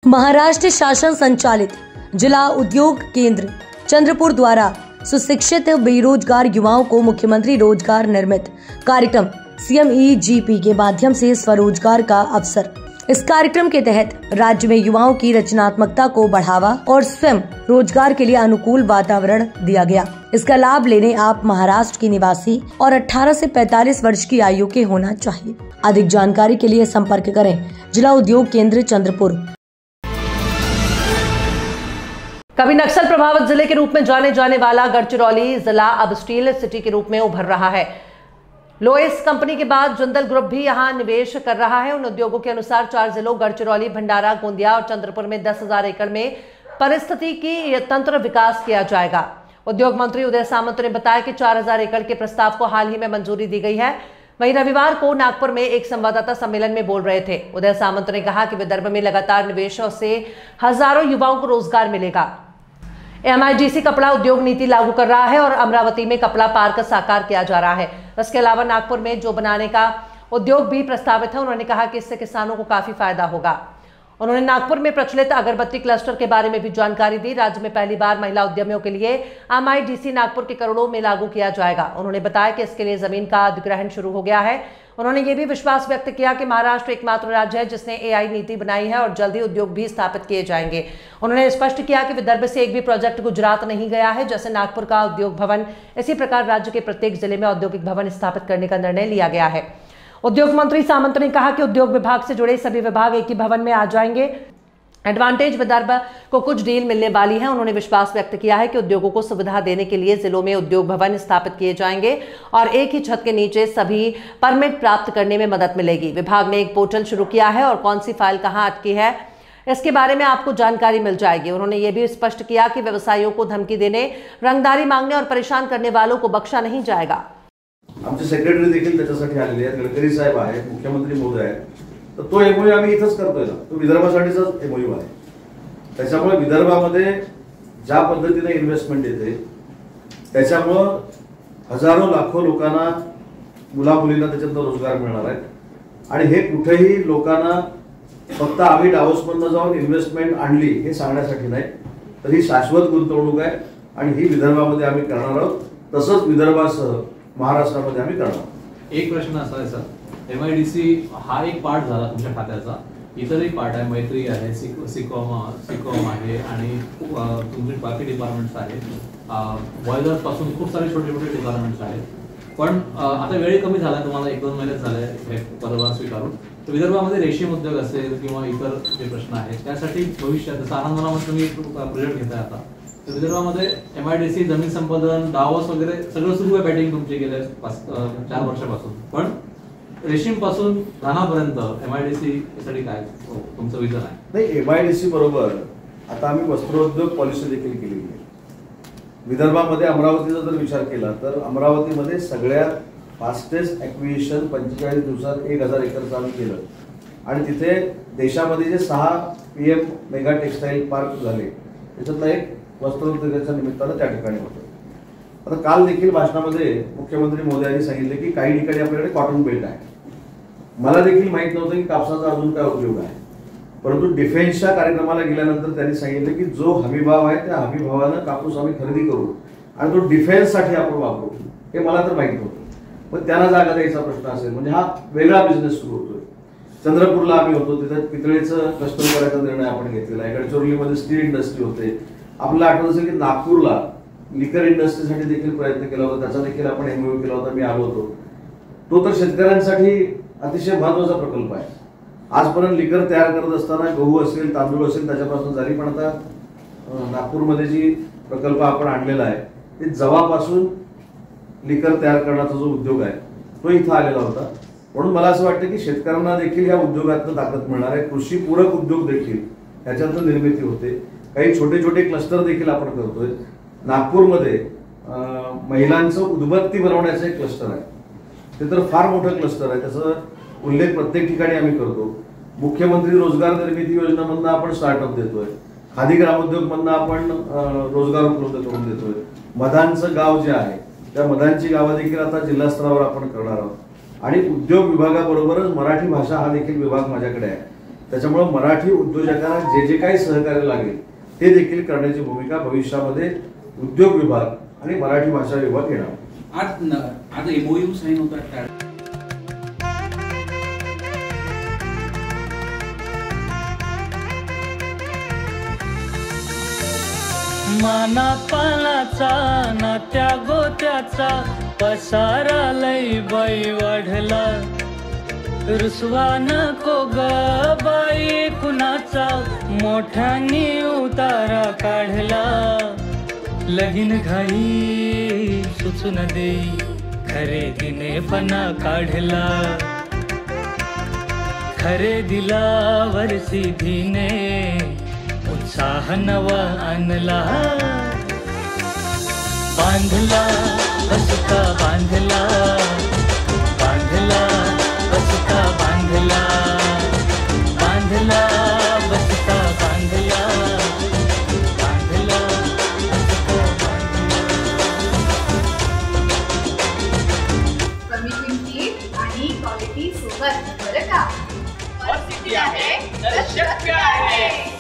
महाराष्ट्र शासन संचालित जिला उद्योग केंद्र चंद्रपुर द्वारा सुशिक्षित बेरोजगार युवाओं को मुख्यमंत्री रोजगार निर्मित कार्यक्रम CMEGP के माध्यम से स्वरोजगार का अवसर। इस कार्यक्रम के तहत राज्य में युवाओं की रचनात्मकता को बढ़ावा और स्वयं रोजगार के लिए अनुकूल वातावरण दिया गया। इसका लाभ लेने आप महाराष्ट्र के निवासी और 18 से 45 वर्ष की आयु के होना चाहिए। अधिक जानकारी के लिए संपर्क करें जिला उद्योग केंद्र चंद्रपुर। कभी नक्सल प्रभावित जिले के रूप में जाने जाने वाला गढ़चिरौली जिला अब स्टील सिटी के रूप में उभर रहा है। लोएस कंपनी के बाद जिंदल ग्रुप भी यहां निवेश कर रहा है। उन उद्योगों के अनुसार 4 जिलों गढ़चिरौली, भंडारा, गोंदिया और चंद्रपुर में 10,000 एकड़ में पारिस्थितिकी तंत्र विकास किया जाएगा। उद्योग मंत्री उदय सामंत ने बताया कि 4,000 एकड़ के प्रस्ताव को हाल ही में मंजूरी दी गई है। वहीं रविवार को नागपुर में एक संवाददाता सम्मेलन में बोल रहे थे। उदय सामंत ने कहा कि विदर्भ में लगातार निवेशों से हजारों युवाओं को रोजगार मिलेगा। MIDC कपड़ा उद्योग नीति लागू कर रहा है और अमरावती में कपड़ा पार्क साकार किया जा रहा है। इसके अलावा नागपुर में जो बनाने का उद्योग भी प्रस्तावित है। उन्होंने कहा कि इससे किसानों को काफी फायदा होगा। उन्होंने नागपुर में प्रचलित अगरबत्ती क्लस्टर के बारे में भी जानकारी दी। राज्य में पहली बार महिला उद्यमियों के लिए MIDC नागपुर के करोड़ों में लागू किया जाएगा। उन्होंने बताया कि इसके लिए जमीन का अधिग्रहण शुरू हो गया है। उन्होंने ये भी विश्वास व्यक्त किया कि महाराष्ट्र एकमात्र राज्य है जिसने AI नीति बनाई है और जल्द ही उद्योग भी स्थापित किए जाएंगे। उन्होंने स्पष्ट किया कि विदर्भ से एक भी प्रोजेक्ट गुजरात नहीं गया है। जैसे नागपुर का उद्योग भवन, इसी प्रकार राज्य के प्रत्येक जिले में औद्योगिक भवन स्थापित करने का निर्णय लिया गया है। उद्योग मंत्री सामंत ने कहा कि उद्योग विभाग से जुड़े सभी विभाग एक ही भवन में आ जाएंगे। एडवांटेज विदर्भ को कुछ डील मिलने वाली है। उन्होंने विश्वास व्यक्त किया है कि उद्योगों को सुविधा देने के लिए जिलों में उद्योग भवन स्थापित किए जाएंगे और एक ही छत के नीचे सभी परमिट प्राप्त करने में मदद मिलेगी। विभाग ने एक पोर्टल शुरू किया है और कौन सी फाइल कहां अटकी है इसके बारे में आपको जानकारी मिल जाएगी। उन्होंने ये भी स्पष्ट किया कि व्यवसायियों को धमकी देने, रंगदारी मांगने और परेशान करने वालों को बख्शा नहीं जाएगा। आमचे सेक्रेटरी देखील त्याच्यासाठी आलेले आहेत। गडकरी साहेब आहेत, मुख्यमंत्री महोदय आहेत। तर तो MOU आम्ही इथंच करतोय ना, तो विदर्भासाठीचाच MOU आहे। त्याच्यामुळे विदर्भामध्ये ज्या पद्धतीने इन्व्हेस्टमेंट येते त्याच्यामुळे हजारो लाखो लोकांना, मुला-मुलींना त्याच्यातून रोजगार मिळणार आहे। आणि हे कुठेही लोकांना फक्त आम्ही डावसमधनं जाऊन इन्व्हेस्टमेंट आणली हे सांगण्यासाठी नाही, तर ही शाश्वत गुंतवणूक आहे आणि ही विदर्भामध्ये आम्ही करणार आहोत। तसंच विदर्भासह महाराष्ट्रामध्ये आम्ही करणार आहोत। एक प्रश्न असा आहे सर, MIDC हा एक पार्ट झाला तुमच्या खात्याचा, इतरही पार्ट आहे, मैत्री आहे, सिकॉम आहे आणि तुमचे बाकी डिपार्टमेंट्स आहेत। बॉयलर्स पासून खूप सारे छोटे छोटे डिपार्टमेंट्स आहेत। पण आता वेळ कमी झाला, तुम्हाला 1-2 महिने झाले हे पदभार स्वीकारून। तर विदर्भामध्ये रेशीम उद्योग असेल किंवा इतर जे प्रश्न आहेत त्यासाठी भविष्यात जसं आनंदवनामध्ये तुम्ही एक प्रोजेक्ट घेताय आता, तर विदर्भामध्ये MIDC, जमीन संपादन, डावस वगैरे सगळं सुरू आहे बॅटिंग तुमची गेल्या 4 वर्षापासून। पण रेशीम पासून धानापर्यंत MIDC साठी काय तुमचं विजन आहे? नाही, MIDC बरोबर आता आम्ही वस्त्रोद्योग पॉलिसी देखील केलेली आहे। विदर्भामध्ये अमरावतीचा जर विचार केला तर अमरावतीमध्ये सगळ्यात फास्टेस्ट ॲक्विजिशन 45 दिवसात 1,000 एकरचं आम्ही केलं आणि तिथे देशामध्ये जे 6 PM मेगा टेक्सटाईल पार्क झाले त्याच्यातला एक वस्त्रोद्योगाच्या निमित्तानं त्या ठिकाणी होतं। आता काल देखील भाषणामध्ये मुख्यमंत्री महोदयांनी सांगितले की काही ठिकाणी आपल्याकडे कॉटन बेल्ट आहे। मला देखील माहित नव्हतं की कापसाचा अजून काय उपयोग आहे, परंतु डिफेन्सच्या कार्यक्रमाला गेल्यानंतर त्यांनी सांगितलं की जो हमीभाव आहे त्या हमीभावानं कापूस आम्ही खरेदी करू आणि तो डिफेन्ससाठी आपण वापरू, हे मला तर माहित नव्हतं। पण त्यांना जागा द्यायचा प्रश्न असेल म्हणजे हा वेगळा बिझनेस सुरू होतोय। चंद्रपूरला आम्ही होतो, तिथे पितळेचं क्लस्टर करायचा निर्णय आपण घेतलेला आहे। गडचिरोलीमध्ये स्टील इंडस्ट्री होते। आपल्याला आठवत असेल की नागपूरला लिकर इंडस्ट्रीसाठी देखील प्रयत्न केला होता, त्याचा देखील आपण MOU केला होता, मी आलो होतो। तो तर शेतकऱ्यांसाठी अतिशय महत्त्वाचा प्रकल्प आहे। आजपर्यंत लिकर तयार करत असताना गहू असेल, तांदूळ असेल त्याच्यापासून झाली, पण आता नागपूरमध्ये जी प्रकल्प आपण आणलेला आहे ते जवापासून लिकर तयार करण्याचा जो उद्योग आहे तो इथं आलेला होता। म्हणून मला असं वाटतं की शेतकऱ्यांना देखील या उद्योगातून ताकद मिळणार आहे। कृषी पूरक उद्योग देखील त्याच्यातून निर्मिती होते। काही छोटे छोटे क्लस्टर देखील आपण करतोय। नागपूरमध्ये महिलांचं उदबत्ती बनवण्याचं एक क्लस्टर आहे, ते तर फार मोठं क्लस्टर आहे, त्याचा उल्लेख प्रत्येक ठिकाणी आम्ही करतो। मुख्यमंत्री रोजगार निर्मिती योजनेमधून आपण स्टार्टअप देतोय, खादी ग्रामोद्योगमधून आपण रोजगार उपलब्ध करून देतोय। मधांचं गाव जे आहे त्या मधांची गावं देखील आता जिल्हा स्तरावर आपण करणार आहोत आणि उद्योग विभागाबरोबरच मराठी भाषा हा देखील विभाग माझ्याकडे आहे। त्याच्यामुळे मराठी उद्योजकांना जे जे काही सहकार्य लागेल ते देखील करण्याची भूमिका भविष्यामध्ये उद्योग विभाग आणि मराठी भाषा विभाग घेणार। आज MOU साईन होतात माना पानाचा नात्या गोत्याचा पसारा लई बाई वाढला, रुसवा नको ग बाई कुणाचा मोठ्यानी उतारा काढला। लगीन घाई सुचून देई खरेदीने पणा काढला, खरेदीला वर्षीधीने उत्साह नवा आणला। बांधला बसका बांधला, बांधला बसका बांधला, बांधला बसका बांधला, बांधला बसका बांधला। कमी किमतीत आणि क्वालिटी सोबत बरं का? आहे तर शक्य आहे।